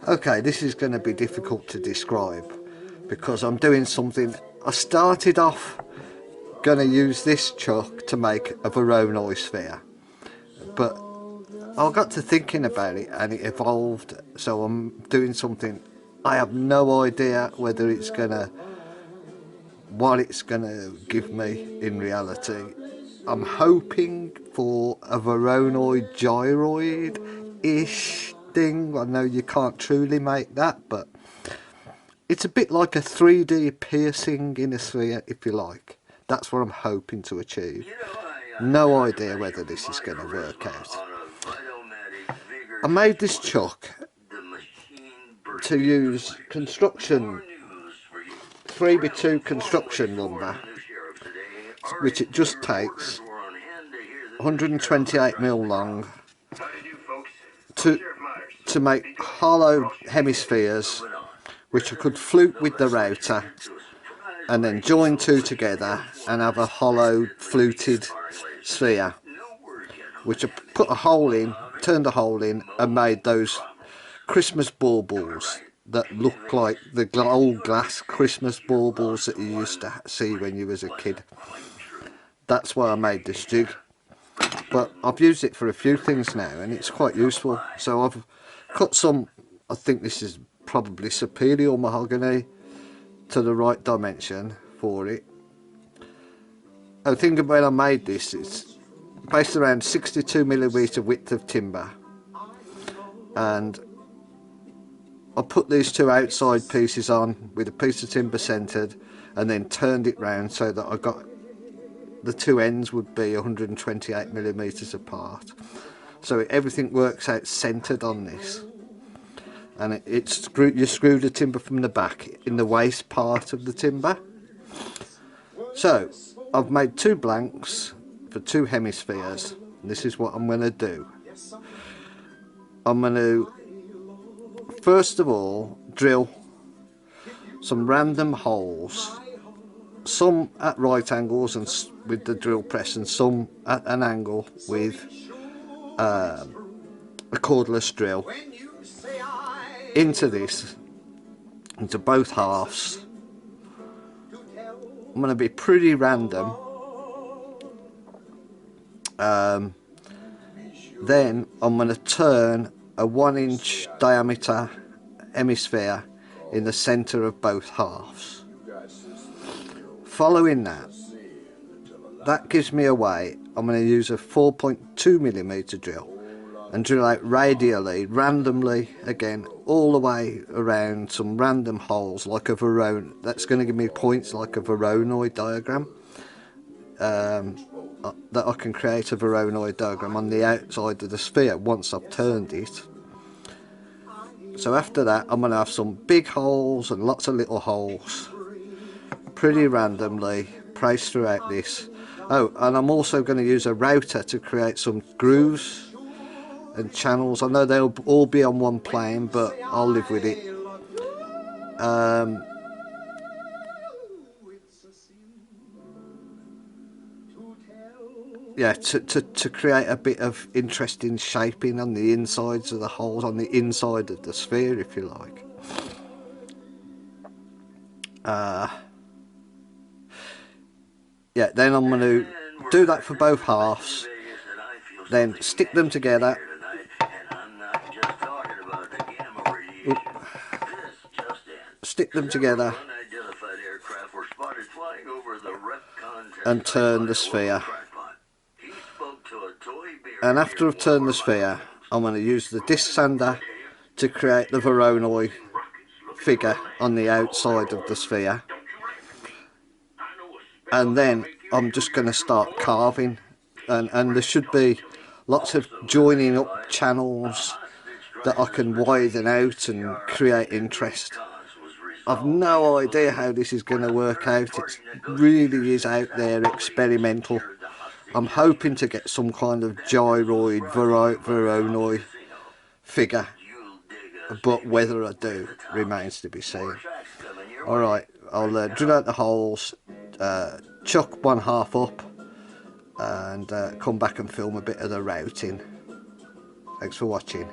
Okay, this is going to be difficult to describe because I'm doing something. I started off going to use this chuck to make a Voronoi sphere, but I got to thinking about it and it evolved, so I'm doing something. I have no idea whether it's gonna, what it's gonna give me in reality. I'm hoping for a Voronoi Gyroid-ish thing. I know you can't truly make that, but it's a bit like a 3D piercing in a sphere, if you like. That's what I'm hoping to achieve. No idea whether this is going to work out. I made this chuck to use construction 3x2 construction lumber, which it just takes 128mm long to make hollow hemispheres, which I could flute with the router and then join two together and have a hollow fluted sphere, which I put a hole in, turned a hole in and made those Christmas baubles that look like the old glass Christmas baubles that you used to see when you was a kid. That's why I made this jig, but I've used it for a few things now and it's quite useful. So I've cut some, I think this is probably superior mahogany to the right dimension for it. I think when I made this, it's based around 62mm width of timber, and I put these two outside pieces on with a piece of timber centered and then turned it round so that I got the two ends would be 128mm apart, so everything works out centered on this. And you screw the timber from the back in the waste part of the timber. So I've made two blanks for two hemispheres. This is what I'm going to do. I'm going to first of all drill some random holes, some at right angles and with the drill press, and some at an angle with a cordless drill into this, into both halves. I'm going to be pretty random. Then I'm going to turn a 1-inch diameter hemisphere in the centre of both halves. Following that gives me a way. I'm going to use a 4.2mm drill and drill out radially, randomly again, all the way around some random holes like a Voronoi. That's going to give me points like a Voronoi diagram. That I can create a Voronoi diagram on the outside of the sphere once I've turned it. So after that I'm going to have some big holes and lots of little holes, pretty randomly placed throughout this. Oh, and I'm also going to use a router to create some grooves and channels. I know they'll all be on one plane, but I'll live with it. Yeah, to create a bit of interesting shaping on the insides of the holes, on the inside of the sphere, if you like. Yeah, then I'm going to do that for both halves, then stick them together. Stick them together and turn the sphere. And after I've turned the sphere, I'm going to use the disc sander to create the Voronoi figure on the outside of the sphere. And then I'm just going to start carving, and there should be lots of joining up channels that I can widen out and create interest. I've no idea how this is going to work out. It really is out there, experimental. I'm hoping to get some kind of gyroid Voronoi figure, but whether I do remains to be seen. Alright, I'll drill out the holes, chuck one half up and come back and film a bit of the routing. Thanks for watching.